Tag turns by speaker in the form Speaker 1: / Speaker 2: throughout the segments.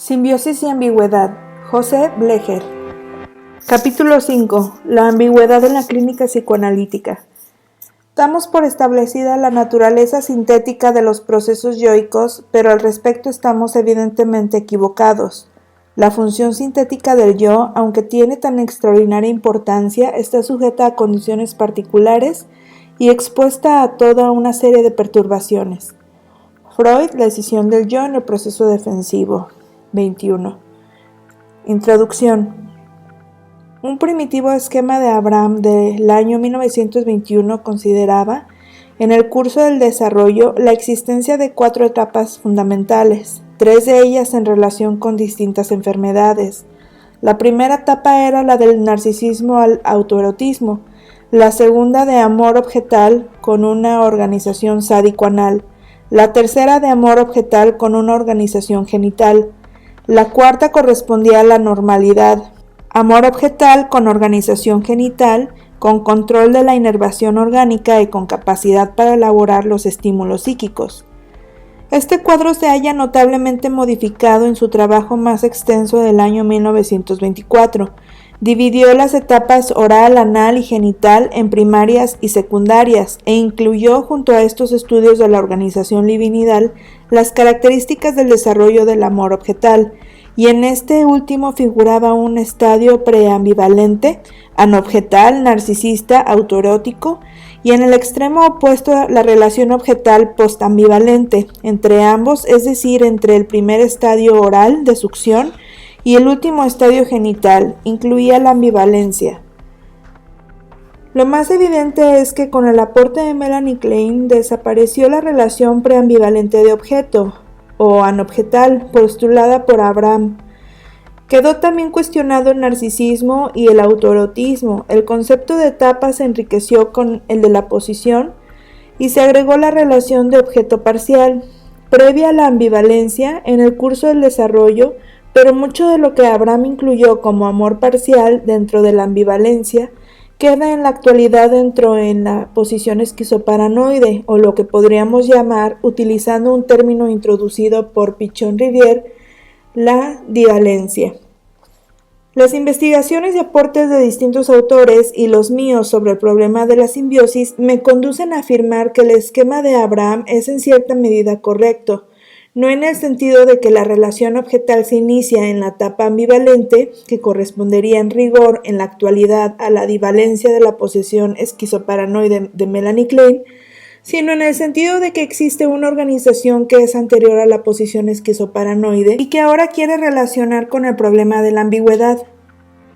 Speaker 1: Simbiosis y ambigüedad. José Blecher. Capítulo 5. La ambigüedad en la clínica psicoanalítica. Damos por establecida la naturaleza sintética de los procesos yoicos, pero al respecto estamos evidentemente equivocados. La función sintética del yo, aunque tiene tan extraordinaria importancia, está sujeta a condiciones particulares y expuesta a toda una serie de perturbaciones. Freud, la escisión del yo en el proceso defensivo. 21. Introducción. Un primitivo esquema de Abraham del año 1921 consideraba, en el curso del desarrollo, la existencia de 4 etapas fundamentales, 3 de ellas en relación con distintas enfermedades. La primera etapa era la del narcisismo al autoerotismo, la segunda de amor objetal con una organización sádico-anal, la tercera de amor objetal con una organización genital, la cuarta correspondía a la normalidad, amor objetal con organización genital, con control de la inervación orgánica y con capacidad para elaborar los estímulos psíquicos. Este cuadro se halla notablemente modificado en su trabajo más extenso del año 1924. Dividió las etapas oral, anal y genital en primarias y secundarias e incluyó junto a estos estudios de la organización libidinal las características del desarrollo del amor objetal, y en este último figuraba un estadio preambivalente, anobjetal, narcisista, autoerótico, y en el extremo opuesto la relación objetal postambivalente entre ambos, es decir, entre el primer estadio oral de succión y el último estadio genital, incluía la ambivalencia. Lo más evidente es que con el aporte de Melanie Klein desapareció la relación preambivalente de objeto, o anobjetal, postulada por Abraham. Quedó también cuestionado el narcisismo y el autoerotismo. El concepto de etapa se enriqueció con el de la posición y se agregó la relación de objeto parcial, previa a la ambivalencia en el curso del desarrollo, pero mucho de lo que Abraham incluyó como amor parcial dentro de la ambivalencia queda en la actualidad dentro en la posición esquizoparanoide, o lo que podríamos llamar, utilizando un término introducido por Pichon-Rivière, la divalencia. Las investigaciones y aportes de distintos autores y los míos sobre el problema de la simbiosis me conducen a afirmar que el esquema de Abraham es en cierta medida correcto, no en el sentido de que la relación objetal se inicia en la etapa ambivalente, que correspondería en rigor en la actualidad a la divalencia de la posesión esquizoparanoide de Melanie Klein, sino en el sentido de que existe una organización que es anterior a la posición esquizoparanoide y que ahora quiere relacionar con el problema de la ambigüedad.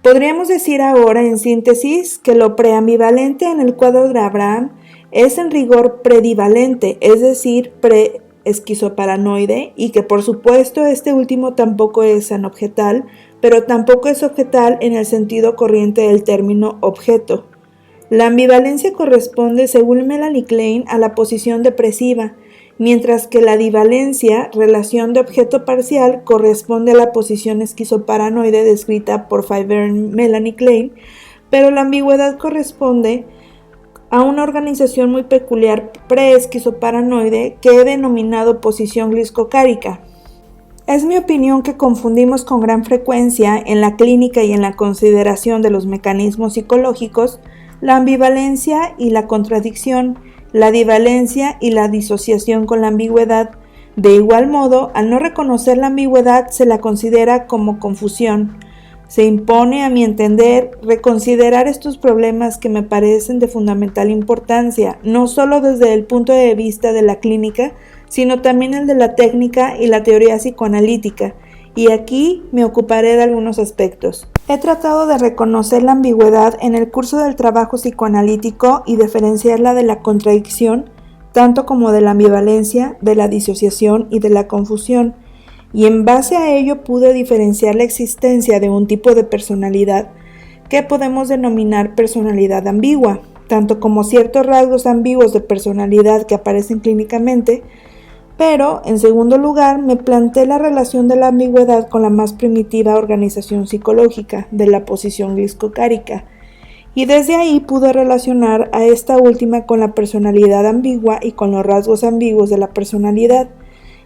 Speaker 1: Podríamos decir ahora, en síntesis, que lo preambivalente en el cuadro de Abraham es en rigor predivalente, es decir, esquizoparanoide, y que por supuesto este último tampoco es anobjetal, pero tampoco es objetal en el sentido corriente del término objeto. La ambivalencia corresponde, según Melanie Klein, a la posición depresiva, mientras que la divalencia, relación de objeto parcial, corresponde a la posición esquizoparanoide descrita por Faiverne Melanie Klein, pero la ambigüedad corresponde a una organización muy peculiar pre-esquizoparanoide que he denominado posición gliscocárica. Es mi opinión que confundimos con gran frecuencia en la clínica y en la consideración de los mecanismos psicológicos la ambivalencia y la contradicción, la divalencia y la disociación con la ambigüedad. De igual modo, al no reconocer la ambigüedad se la considera como confusión. Se impone, a mi entender, reconsiderar estos problemas que me parecen de fundamental importancia, no solo desde el punto de vista de la clínica, sino también el de la técnica y la teoría psicoanalítica, y aquí me ocuparé de algunos aspectos. He tratado de reconocer la ambigüedad en el curso del trabajo psicoanalítico y diferenciarla de la contradicción, tanto como de la ambivalencia, de la disociación y de la confusión, y en base a ello pude diferenciar la existencia de un tipo de personalidad que podemos denominar personalidad ambigua, tanto como ciertos rasgos ambiguos de personalidad que aparecen clínicamente, pero, en segundo lugar, me planteé la relación de la ambigüedad con la más primitiva organización psicológica de la posición gliscocárica, y desde ahí pude relacionar a esta última con la personalidad ambigua y con los rasgos ambiguos de la personalidad,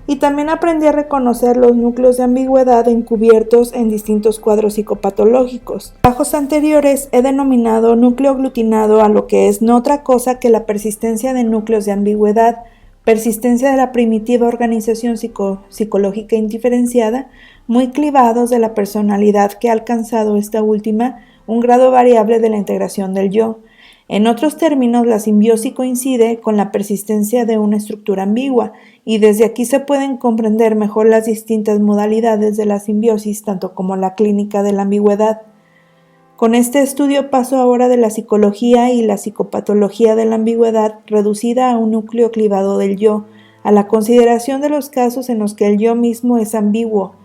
Speaker 1: y también aprendí a reconocer los núcleos de ambigüedad encubiertos en distintos cuadros psicopatológicos. En trabajos anteriores he denominado núcleo aglutinado a lo que es no otra cosa que la persistencia de núcleos de ambigüedad, persistencia de la primitiva organización psicológica indiferenciada, muy clivados de la personalidad que ha alcanzado esta última un grado variable de la integración del yo. En otros términos, la simbiosis coincide con la persistencia de una estructura ambigua, y desde aquí se pueden comprender mejor las distintas modalidades de la simbiosis, tanto como la clínica de la ambigüedad. Con este estudio paso ahora de la psicología y la psicopatología de la ambigüedad, reducida a un núcleo clivado del yo, a la consideración de los casos en los que el yo mismo es ambiguo.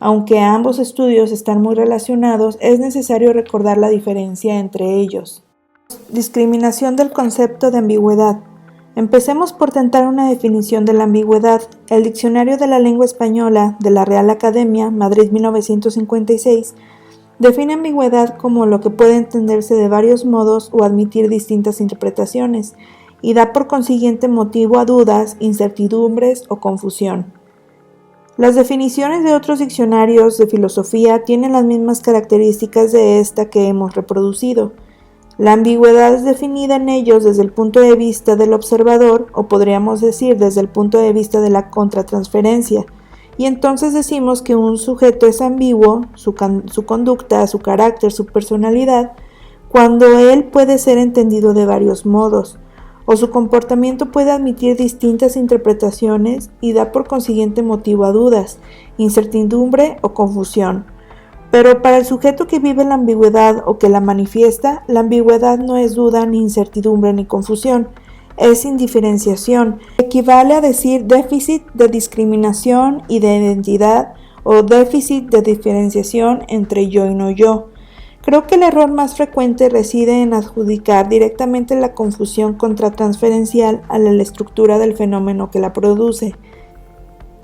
Speaker 1: Aunque ambos estudios están muy relacionados, es necesario recordar la diferencia entre ellos. Discriminación del concepto de ambigüedad. Empecemos por tentar una definición de la ambigüedad. El Diccionario de la Lengua Española de la Real Academia, Madrid 1956, define ambigüedad como lo que puede entenderse de varios modos o admitir distintas interpretaciones, y da por consiguiente motivo a dudas, incertidumbres o confusión. Las definiciones de otros diccionarios de filosofía tienen las mismas características de esta que hemos reproducido. La ambigüedad es definida en ellos desde el punto de vista del observador, o podríamos decir desde el punto de vista de la contratransferencia, y entonces decimos que un sujeto es ambiguo, su conducta, su carácter, su personalidad, cuando él puede ser entendido de varios modos, o su comportamiento puede admitir distintas interpretaciones y da por consiguiente motivo a dudas, incertidumbre o confusión. Pero para el sujeto que vive la ambigüedad o que la manifiesta, la ambigüedad no es duda, ni incertidumbre, ni confusión, es indiferenciación. Equivale a decir déficit de discriminación y de identidad o déficit de diferenciación entre yo y no yo. Creo que el error más frecuente reside en adjudicar directamente la confusión contratransferencial a la estructura del fenómeno que la produce.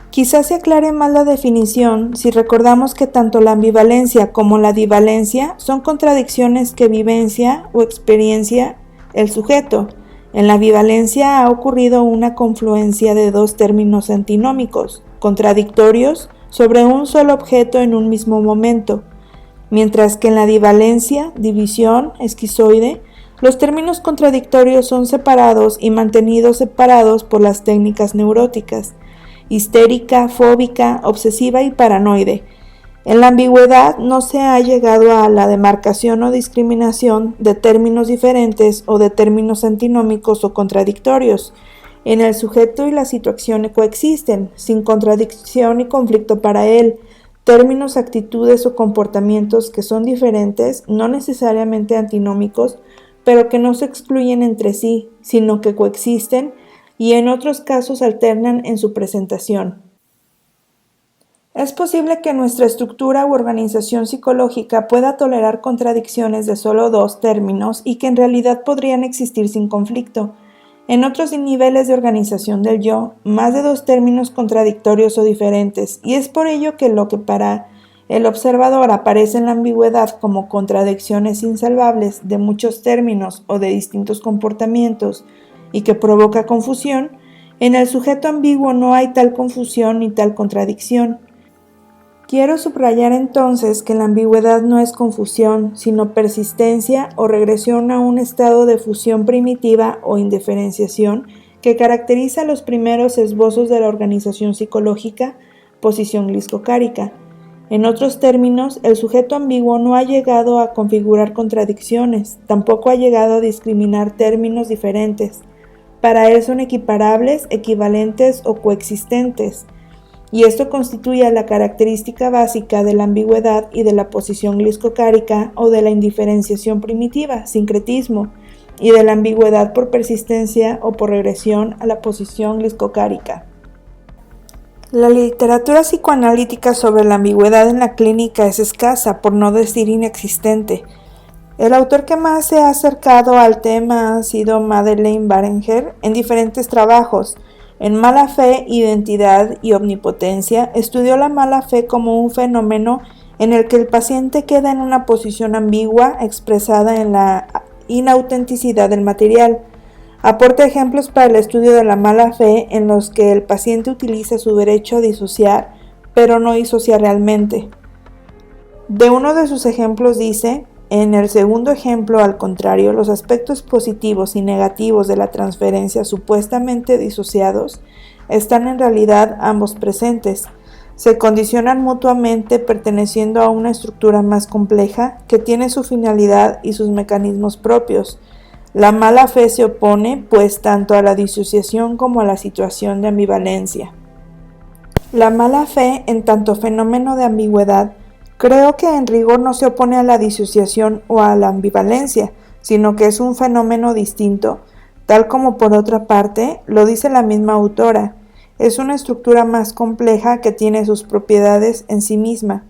Speaker 1: Quizás se aclare más la definición si recordamos que tanto la ambivalencia como la divalencia son contradicciones que vivencia o experiencia el sujeto. En la bivalencia ha ocurrido una confluencia de dos términos antinómicos, contradictorios, sobre un solo objeto en un mismo momento, mientras que en la divalencia, división, esquizoide, los términos contradictorios son separados y mantenidos separados por las técnicas neuróticas, histérica, fóbica, obsesiva y paranoide. En la ambigüedad no se ha llegado a la demarcación o discriminación de términos diferentes o de términos antinómicos o contradictorios. En el sujeto y la situación coexisten, sin contradicción y conflicto para él, términos, actitudes o comportamientos que son diferentes, no necesariamente antinómicos, pero que no se excluyen entre sí, sino que coexisten y en otros casos alternan en su presentación. Es posible que nuestra estructura u organización psicológica pueda tolerar contradicciones de solo dos términos y que en realidad podrían existir sin conflicto. En otros niveles de organización del yo, más de dos términos contradictorios o diferentes, y es por ello que lo que para el observador aparece en la ambigüedad como contradicciones insalvables de muchos términos o de distintos comportamientos y que provoca confusión, en el sujeto ambiguo no hay tal confusión ni tal contradicción. Quiero subrayar entonces que la ambigüedad no es confusión, sino persistencia o regresión a un estado de fusión primitiva o indiferenciación que caracteriza los primeros esbozos de la organización psicológica, posición gliscocárica. En otros términos, el sujeto ambiguo no ha llegado a configurar contradicciones, tampoco ha llegado a discriminar términos diferentes. Para él son equiparables, equivalentes o coexistentes. Y esto constituye la característica básica de la ambigüedad y de la posición gliscocárica o de la indiferenciación primitiva, sincretismo, y de la ambigüedad por persistencia o por regresión a la posición gliscocárica. La literatura psicoanalítica sobre la ambigüedad en la clínica es escasa, por no decir inexistente. El autor que más se ha acercado al tema ha sido Madeleine Barenger en diferentes trabajos. En Mala Fe, Identidad y Omnipotencia, estudió la mala fe como un fenómeno en el que el paciente queda en una posición ambigua expresada en la inautenticidad del material. Aporta ejemplos para el estudio de la mala fe en los que el paciente utiliza su derecho a disociar, pero no disocia realmente. De uno de sus ejemplos dice: en el segundo ejemplo, al contrario, los aspectos positivos y negativos de la transferencia supuestamente disociados están en realidad ambos presentes. Se condicionan mutuamente perteneciendo a una estructura más compleja que tiene su finalidad y sus mecanismos propios. La mala fe se opone, pues, tanto a la disociación como a la situación de ambivalencia. La mala fe, en tanto fenómeno de ambigüedad, creo que en rigor no se opone a la disociación o a la ambivalencia, sino que es un fenómeno distinto, tal como por otra parte lo dice la misma autora. Es una estructura más compleja que tiene sus propiedades en sí misma.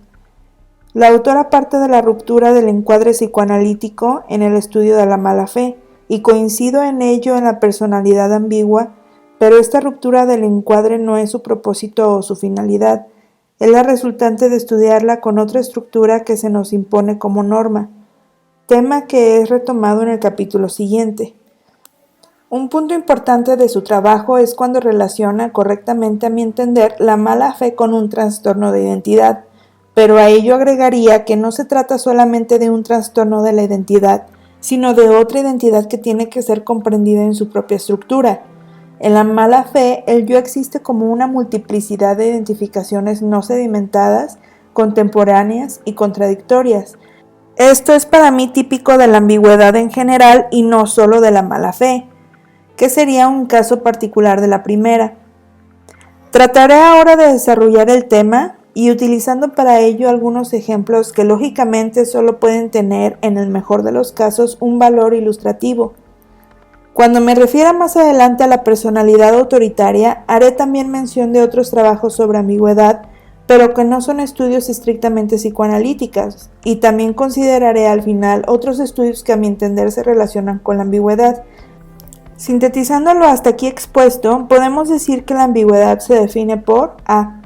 Speaker 1: La autora parte de la ruptura del encuadre psicoanalítico en el estudio de la mala fe, y coincido en ello en la personalidad ambigua, pero esta ruptura del encuadre no es su propósito o su finalidad, es la resultante de estudiarla con otra estructura que se nos impone como norma, tema que es retomado en el capítulo siguiente. Un punto importante de su trabajo es cuando relaciona correctamente, a mi entender, la mala fe con un trastorno de identidad, pero a ello agregaría que no se trata solamente de un trastorno de la identidad, sino de otra identidad que tiene que ser comprendida en su propia estructura. En la mala fe, el yo existe como una multiplicidad de identificaciones no sedimentadas, contemporáneas y contradictorias. Esto es para mí típico de la ambigüedad en general y no solo de la mala fe, que sería un caso particular de la primera. Trataré ahora de desarrollar el tema y utilizando para ello algunos ejemplos que lógicamente solo pueden tener, en el mejor de los casos, un valor ilustrativo. Cuando me refiera más adelante a la personalidad autoritaria, haré también mención de otros trabajos sobre ambigüedad, pero que no son estudios estrictamente psicoanalíticos, y también consideraré al final otros estudios que a mi entender se relacionan con la ambigüedad. Sintetizándolo hasta aquí expuesto, podemos decir que la ambigüedad se define por a.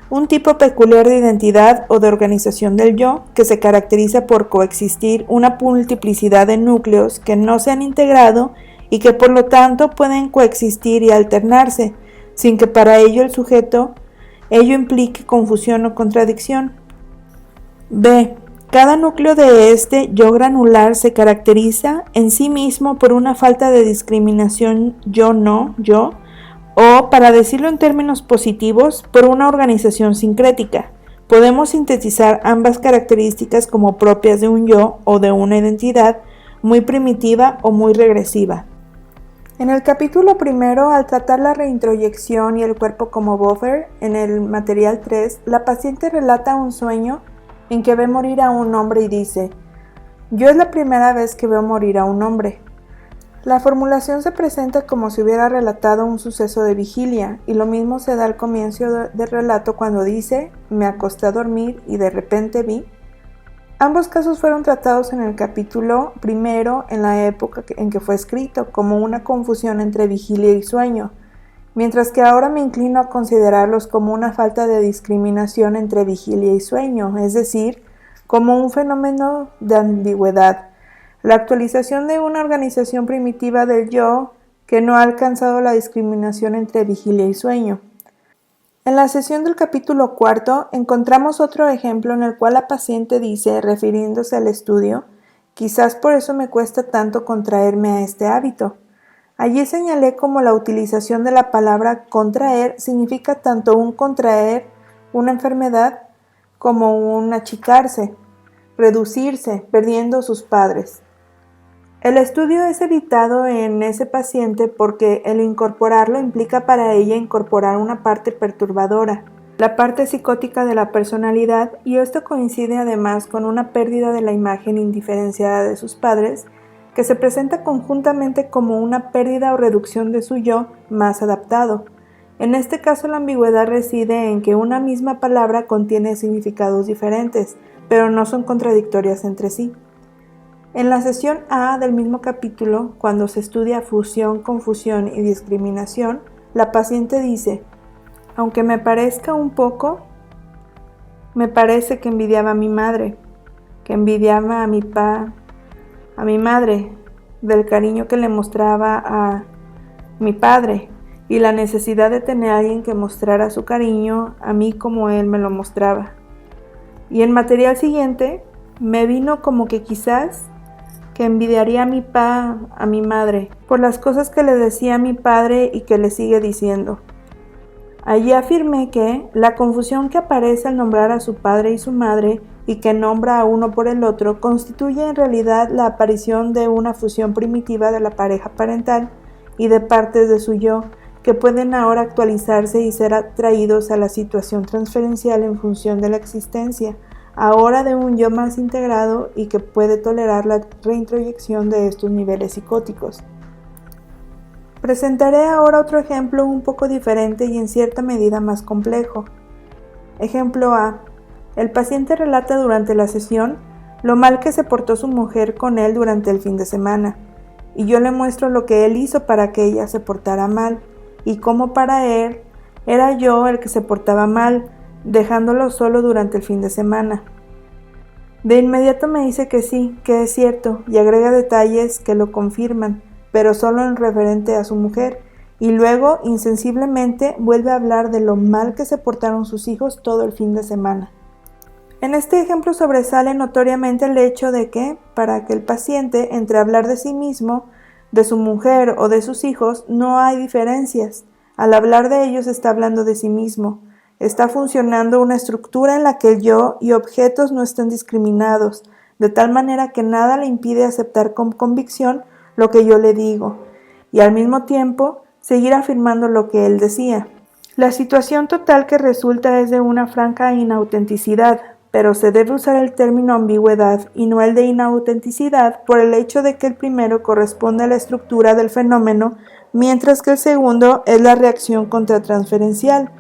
Speaker 1: Un tipo peculiar de identidad o de organización del yo que se caracteriza por coexistir una multiplicidad de núcleos que no se han integrado y que por lo tanto pueden coexistir y alternarse, sin que para ello el sujeto ello implique confusión o contradicción. B. Cada núcleo de este yo granular se caracteriza en sí mismo por una falta de discriminación yo-no, yo, o, para decirlo en términos positivos, por una organización sincrética. Podemos sintetizar ambas características como propias de un yo o de una identidad muy primitiva o muy regresiva. En el capítulo primero, al tratar la reintroyección y el cuerpo como buffer, en el material 3, la paciente relata un sueño en que ve morir a un hombre y dice: yo es la primera vez que veo morir a un hombre. La formulación se presenta como si hubiera relatado un suceso de vigilia, y lo mismo se da al comienzo del relato cuando dice: me acosté a dormir y de repente vi. Ambos casos fueron tratados en el capítulo primero en la época en que fue escrito, como una confusión entre vigilia y sueño, mientras que ahora me inclino a considerarlos como una falta de discriminación entre vigilia y sueño, es decir, como un fenómeno de ambigüedad. La actualización de una organización primitiva del yo que no ha alcanzado la discriminación entre vigilia y sueño. En la sesión del capítulo cuarto encontramos otro ejemplo en el cual la paciente dice, refiriéndose al estudio: quizás por eso me cuesta tanto contraerme a este hábito. Allí señalé cómo la utilización de la palabra contraer significa tanto un contraer una enfermedad como un achicarse, reducirse, perdiendo sus padres. El estudio es evitado en ese paciente porque el incorporarlo implica para ella incorporar una parte perturbadora, la parte psicótica de la personalidad, y esto coincide además con una pérdida de la imagen indiferenciada de sus padres, que se presenta conjuntamente como una pérdida o reducción de su yo más adaptado. En este caso, la ambigüedad reside en que una misma palabra contiene significados diferentes, pero no son contradictorias entre sí. En la sesión A del mismo capítulo, cuando se estudia fusión, confusión y discriminación, la paciente dice: aunque me parezca un poco, me parece que envidiaba a mi madre, que envidiaba a mi madre, del cariño que le mostraba mi padre, y la necesidad de tener a alguien que mostrara su cariño a mí como él me lo mostraba. Y en material siguiente, me vino como que quizás que envidiaría a mi madre, por las cosas que le decía a mi padre y que le sigue diciendo. Allí afirmé que la confusión que aparece al nombrar a su padre y su madre y que nombra a uno por el otro constituye en realidad la aparición de una fusión primitiva de la pareja parental y de partes de su yo, que pueden ahora actualizarse y ser atraídos a la situación transferencial en función de la existencia, ahora de un yo más integrado y que puede tolerar la reintroyección de estos niveles psicóticos. Presentaré ahora otro ejemplo un poco diferente y en cierta medida más complejo. Ejemplo A. El paciente relata durante la sesión lo mal que se portó su mujer con él durante el fin de semana, y yo le muestro lo que él hizo para que ella se portara mal, y cómo para él era yo el que se portaba mal, dejándolo solo durante el fin de semana. De inmediato me dice que sí, que es cierto, y agrega detalles que lo confirman, pero solo en referente a su mujer, y luego, insensiblemente, vuelve a hablar de lo mal que se portaron sus hijos todo el fin de semana. En este ejemplo sobresale notoriamente el hecho de que, para aquel paciente, entre hablar de sí mismo, de su mujer o de sus hijos, no hay diferencias. Al hablar de ellos está hablando de sí mismo. Está funcionando una estructura en la que el yo y objetos no están discriminados, de tal manera que nada le impide aceptar con convicción lo que yo le digo, y al mismo tiempo seguir afirmando lo que él decía. La situación total que resulta es de una franca inautenticidad, pero se debe usar el término ambigüedad y no el de inautenticidad por el hecho de que el primero corresponde a la estructura del fenómeno, mientras que el segundo es la reacción contratransferencial,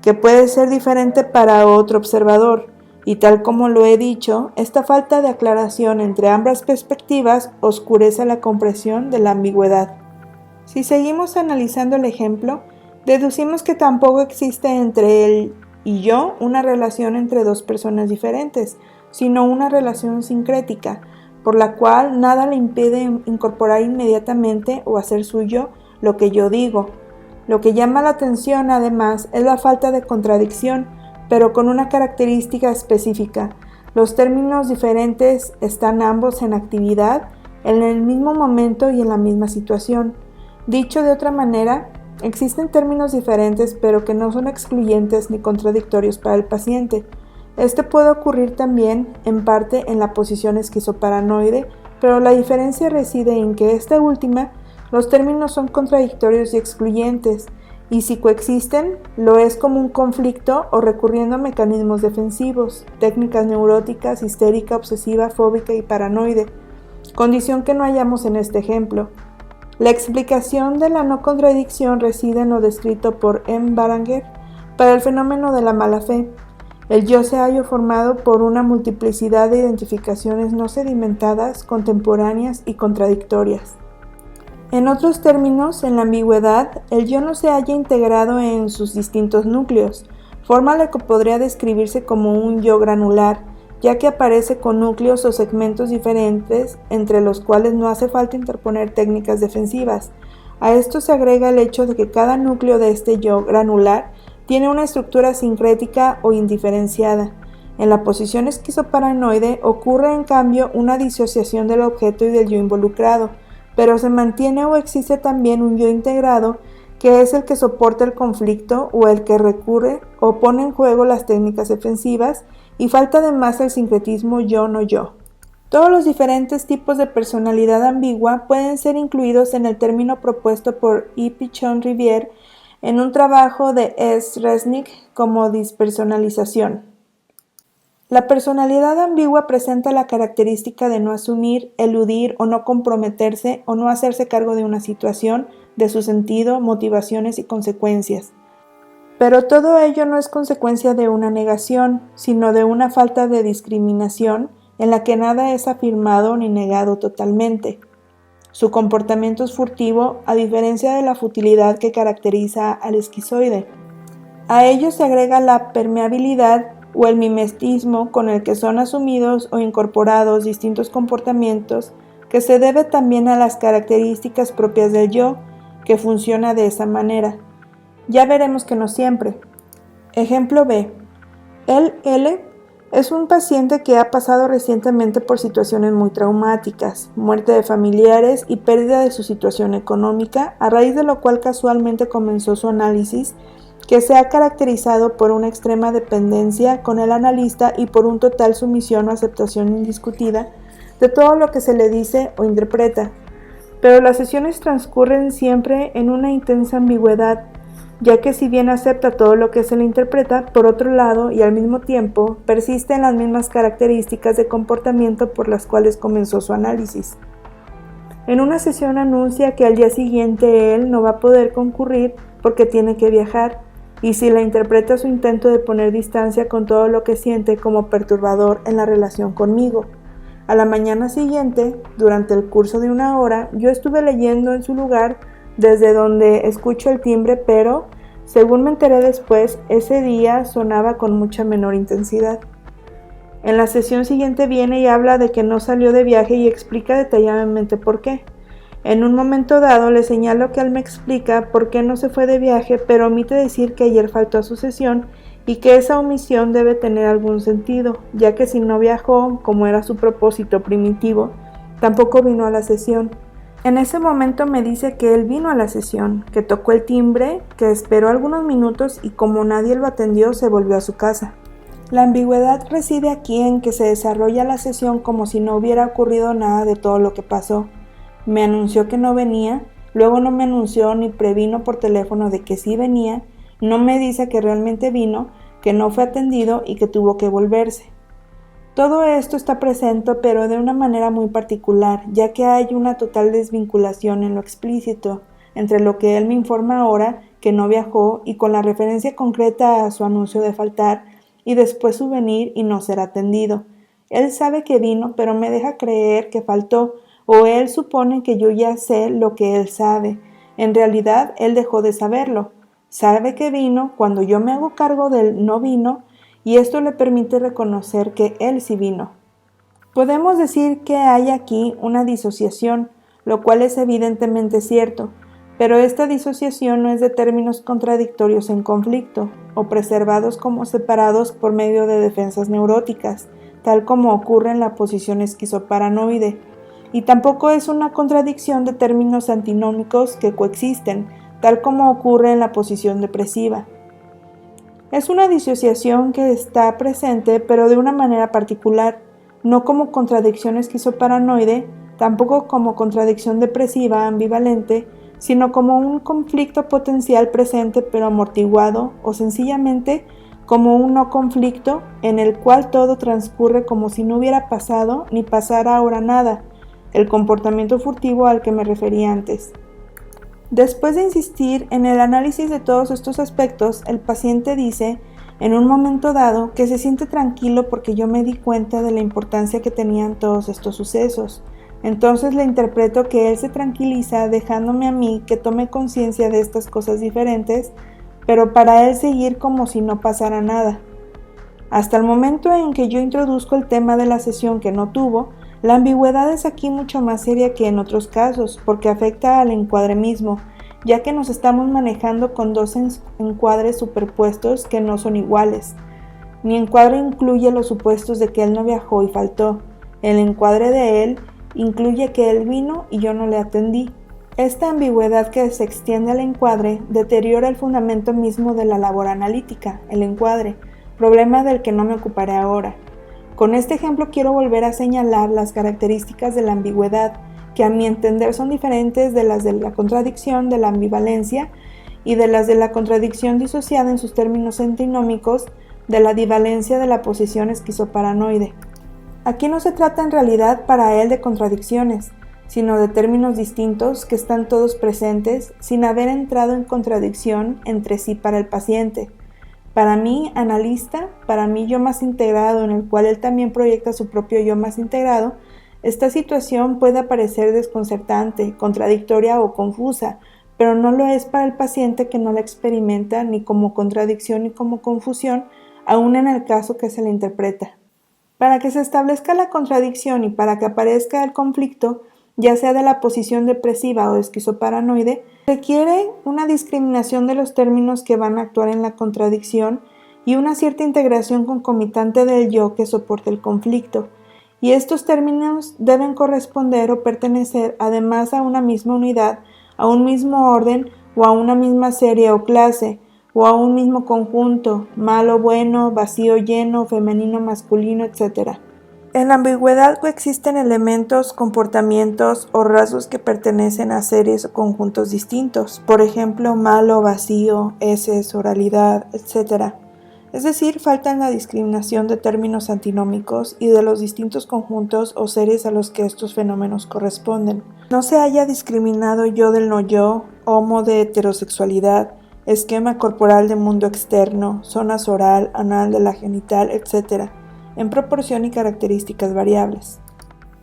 Speaker 1: que puede ser diferente para otro observador, y tal como lo he dicho, esta falta de aclaración entre ambas perspectivas oscurece la comprensión de la ambigüedad. Si seguimos analizando el ejemplo, deducimos que tampoco existe entre él y yo una relación entre dos personas diferentes, sino una relación sincrética, por la cual nada le impide incorporar inmediatamente o hacer suyo lo que yo digo. Lo que llama la atención, además, es la falta de contradicción, pero con una característica específica. Los términos diferentes están ambos en actividad, en el mismo momento y en la misma situación. Dicho de otra manera, existen términos diferentes, pero que no son excluyentes ni contradictorios para el paciente. Esto puede ocurrir también, en parte, en la posición esquizoparanoide, pero la diferencia reside en que esta última, los términos son contradictorios y excluyentes, y si coexisten, lo es como un conflicto o recurriendo a mecanismos defensivos, técnicas neuróticas, histérica, obsesiva, fóbica y paranoide, condición que no hallamos en este ejemplo. La explicación de la no contradicción reside en lo descrito por M. Baranger para el fenómeno de la mala fe. El yo se halla formado por una multiplicidad de identificaciones no sedimentadas, contemporáneas y contradictorias. En otros términos, en la ambigüedad, el yo no se halla integrado en sus distintos núcleos, forma la que podría describirse como un yo granular, ya que aparece con núcleos o segmentos diferentes entre los cuales no hace falta interponer técnicas defensivas. A esto se agrega el hecho de que cada núcleo de este yo granular tiene una estructura sincrética o indiferenciada. En la posición esquizoparanoide ocurre en cambio una disociación del objeto y del yo involucrado, pero se mantiene o existe también un yo integrado que es el que soporta el conflicto o el que recurre o pone en juego las técnicas defensivas, y falta además el sincretismo yo-no yo. Todos los diferentes tipos de personalidad ambigua pueden ser incluidos en el término propuesto por E. Pichon-Rivière en un trabajo de S. Resnick como dispersonalización. La personalidad ambigua presenta la característica de no asumir, eludir o no comprometerse o no hacerse cargo de una situación, de su sentido, motivaciones y consecuencias. Pero todo ello no es consecuencia de una negación, sino de una falta de discriminación en la que nada es afirmado ni negado totalmente. Su comportamiento es furtivo, a diferencia de la futilidad que caracteriza al esquizoide. A ello se agrega la permeabilidad o el mimetismo con el que son asumidos o incorporados distintos comportamientos, que se debe también a las características propias del yo, que funciona de esa manera. Ya veremos que no siempre. Ejemplo B. L es un paciente que ha pasado recientemente por situaciones muy traumáticas, muerte de familiares y pérdida de su situación económica, a raíz de lo cual casualmente comenzó su análisis, que se ha caracterizado por una extrema dependencia con el analista y por un total sumisión o aceptación indiscutida de todo lo que se le dice o interpreta. Pero las sesiones transcurren siempre en una intensa ambigüedad, ya que si bien acepta todo lo que se le interpreta, por otro lado y al mismo tiempo persiste en las mismas características de comportamiento por las cuales comenzó su análisis. En una sesión anuncia que al día siguiente él no va a poder concurrir porque tiene que viajar, y si la interpreta su intento de poner distancia con todo lo que siente como perturbador en la relación conmigo. A la mañana siguiente, durante el curso de 1 hora, yo estuve leyendo en su lugar desde donde escucho el timbre, pero, según me enteré después, ese día sonaba con mucha menor intensidad. En la sesión siguiente viene y habla de que no salió de viaje y explica detalladamente por qué. En un momento dado le señalo que él me explica por qué no se fue de viaje, pero omite decir que ayer faltó a su sesión y que esa omisión debe tener algún sentido, ya que si no viajó, como era su propósito primitivo, tampoco vino a la sesión. En ese momento me dice que él vino a la sesión, que tocó el timbre, que esperó algunos minutos y como nadie lo atendió se volvió a su casa. La ambigüedad reside aquí en que se desarrolla la sesión como si no hubiera ocurrido nada de todo lo que pasó. Me anunció que no venía, luego no me anunció ni previno por teléfono de que sí venía, no me dice que realmente vino, que no fue atendido y que tuvo que volverse. Todo esto está presente, pero de una manera muy particular, ya que hay una total desvinculación en lo explícito entre lo que él me informa ahora, que no viajó, y con la referencia concreta a su anuncio de faltar, y después su venir y no ser atendido. Él sabe que vino, pero me deja creer que faltó, o él supone que yo ya sé lo que él sabe. En realidad, él dejó de saberlo. Sabe que vino cuando yo me hago cargo del no vino, y esto le permite reconocer que él sí vino. Podemos decir que hay aquí una disociación, lo cual es evidentemente cierto, pero esta disociación no es de términos contradictorios en conflicto, o preservados como separados por medio de defensas neuróticas, tal como ocurre en la posición esquizoparanoide, y tampoco es una contradicción de términos antinómicos que coexisten, tal como ocurre en la posición depresiva. Es una disociación que está presente, pero de una manera particular, no como contradicción esquizoparanoide, tampoco como contradicción depresiva ambivalente, sino como un conflicto potencial presente pero amortiguado, o sencillamente como un no conflicto en el cual todo transcurre como si no hubiera pasado ni pasara ahora nada, el comportamiento furtivo al que me referí antes. Después de insistir en el análisis de todos estos aspectos, el paciente dice, en un momento dado, que se siente tranquilo porque yo me di cuenta de la importancia que tenían todos estos sucesos. Entonces le interpreto que él se tranquiliza dejándome a mí que tome conciencia de estas cosas diferentes, pero para él seguir como si no pasara nada. Hasta el momento en que yo introduzco el tema de la sesión que no tuvo, la ambigüedad es aquí mucho más seria que en otros casos, porque afecta al encuadre mismo, ya que nos estamos manejando con dos encuadres superpuestos que no son iguales. Mi encuadre incluye los supuestos de que él no viajó y faltó. El encuadre de él incluye que él vino y yo no le atendí. Esta ambigüedad que se extiende al encuadre deteriora el fundamento mismo de la labor analítica, el encuadre, problema del que no me ocuparé ahora. Con este ejemplo quiero volver a señalar las características de la ambigüedad, que a mi entender son diferentes de las de la contradicción, de la ambivalencia, y de las de la contradicción disociada en sus términos antinómicos, de la divalencia de la posición esquizoparanoide. Aquí no se trata en realidad para él de contradicciones, sino de términos distintos que están todos presentes sin haber entrado en contradicción entre sí para el paciente. Para mí, analista, para mí yo más integrado, en el cual él también proyecta su propio yo más integrado, esta situación puede parecer desconcertante, contradictoria o confusa, pero no lo es para el paciente que no la experimenta ni como contradicción ni como confusión, aun en el caso que se le interpreta. Para que se establezca la contradicción y para que aparezca el conflicto, ya sea de la posición depresiva o esquizoparanoide, requiere una discriminación de los términos que van a actuar en la contradicción y una cierta integración concomitante del yo que soporta el conflicto, y estos términos deben corresponder o pertenecer además a una misma unidad, a un mismo orden o a una misma serie o clase, o a un mismo conjunto, malo, bueno, vacío, lleno, femenino, masculino, etc. En la ambigüedad coexisten elementos, comportamientos o rasgos que pertenecen a series o conjuntos distintos, por ejemplo, malo, vacío, heces, oralidad, etc. Es decir, falta en la discriminación de términos antinómicos y de los distintos conjuntos o series a los que estos fenómenos corresponden. No se haya discriminado yo del no yo, homo de heterosexualidad, esquema corporal de mundo externo, zonas oral, anal de la genital, etc., en proporción y características variables.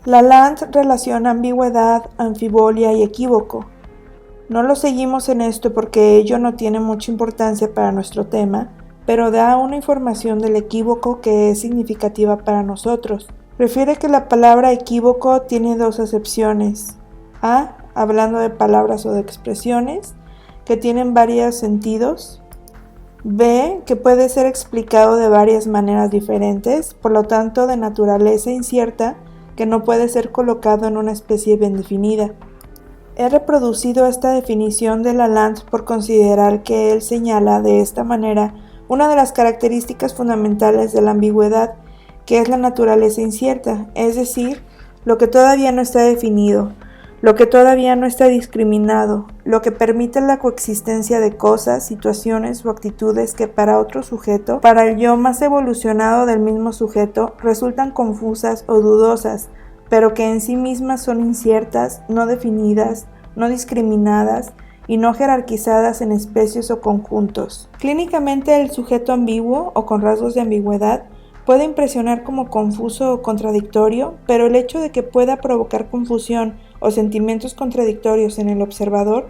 Speaker 1: Lalande relaciona ambigüedad, anfibolia y equívoco. No lo seguimos en esto porque ello no tiene mucha importancia para nuestro tema, pero da una información del equívoco que es significativa para nosotros. Refiere que la palabra equívoco tiene dos acepciones. A, hablando de palabras o de expresiones que tienen varios sentidos. B, que puede ser explicado de varias maneras diferentes, por lo tanto de naturaleza incierta, que no puede ser colocado en una especie bien definida. He reproducido esta definición de Lalande por considerar que él señala de esta manera una de las características fundamentales de la ambigüedad, que es la naturaleza incierta, es decir, lo que todavía no está definido, lo que todavía no está discriminado, lo que permite la coexistencia de cosas, situaciones o actitudes que para otro sujeto, para el yo más evolucionado del mismo sujeto, resultan confusas o dudosas, pero que en sí mismas son inciertas, no definidas, no discriminadas, y no jerarquizadas en especies o conjuntos. Clínicamente, el sujeto ambiguo o con rasgos de ambigüedad puede impresionar como confuso o contradictorio, pero el hecho de que pueda provocar confusión o sentimientos contradictorios en el observador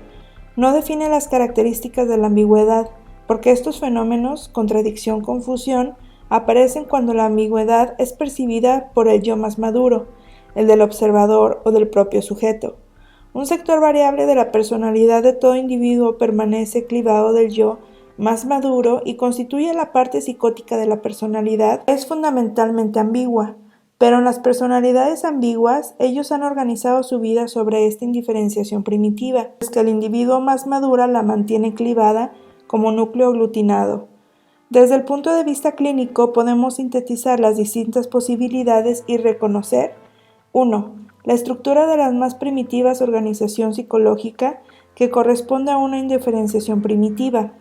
Speaker 1: no define las características de la ambigüedad, porque estos fenómenos, contradicción, confusión, aparecen cuando la ambigüedad es percibida por el yo más maduro, el del observador o del propio sujeto. Un sector variable de la personalidad de todo individuo permanece clivado del yo más maduro y constituye la parte psicótica de la personalidad. Es fundamentalmente ambigua, pero en las personalidades ambiguas ellos han organizado su vida sobre esta indiferenciación primitiva, es que el individuo más madura la mantiene clivada como núcleo aglutinado. Desde el punto de vista clínico podemos sintetizar las distintas posibilidades y reconocer 1. La estructura de la más primitiva organización psicológica que corresponde a una indiferenciación primitiva.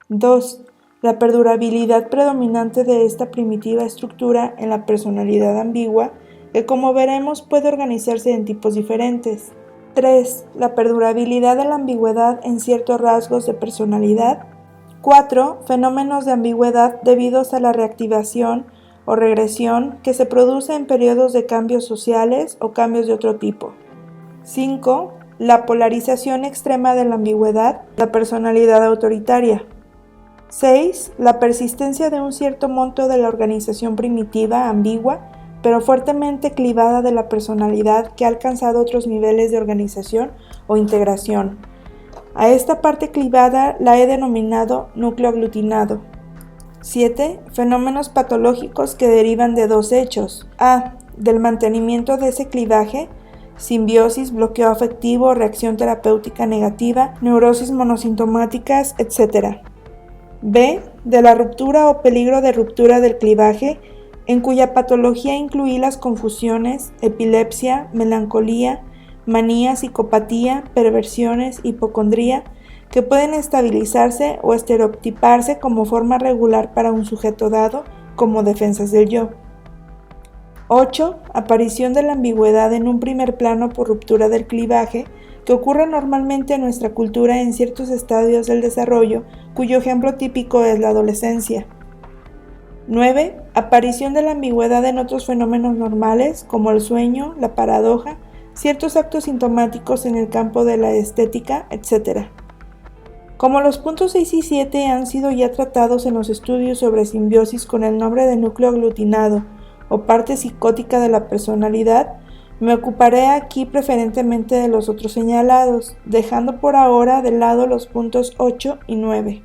Speaker 1: 2. La perdurabilidad predominante de esta primitiva estructura en la personalidad ambigua, que como veremos puede organizarse en tipos diferentes. 3. La perdurabilidad de la ambigüedad en ciertos rasgos de personalidad. 4. Fenómenos de ambigüedad debidos a la reactivación o regresión que se produce en periodos de cambios sociales o cambios de otro tipo. 5. La polarización extrema de la ambigüedad, la personalidad autoritaria. 6. La persistencia de un cierto monto de la organización primitiva, ambigua, pero fuertemente clivada de la personalidad que ha alcanzado otros niveles de organización o integración. A esta parte clivada la he denominado núcleo aglutinado. 7. Fenómenos patológicos que derivan de dos hechos. A. Del mantenimiento de ese clivaje, simbiosis, bloqueo afectivo, reacción terapéutica negativa, neurosis monosintomáticas, etc. B. De la ruptura o peligro de ruptura del clivaje, en cuya patología incluí las confusiones, epilepsia, melancolía, manía, psicopatía, perversiones, hipocondría, que pueden estabilizarse o estereotiparse como forma regular para un sujeto dado, como defensas del yo. 8. Aparición de la ambigüedad en un primer plano por ruptura del clivaje, que ocurre normalmente en nuestra cultura en ciertos estadios del desarrollo, cuyo ejemplo típico es la adolescencia. 9. Aparición de la ambigüedad en otros fenómenos normales, como el sueño, la paradoja, ciertos actos sintomáticos en el campo de la estética, etc. Como los puntos 6 y 7 han sido ya tratados en los estudios sobre simbiosis con el nombre de núcleo aglutinado o parte psicótica de la personalidad, Me ocuparé aquí preferentemente de los otros señalados, dejando por ahora de lado los puntos 8 y 9.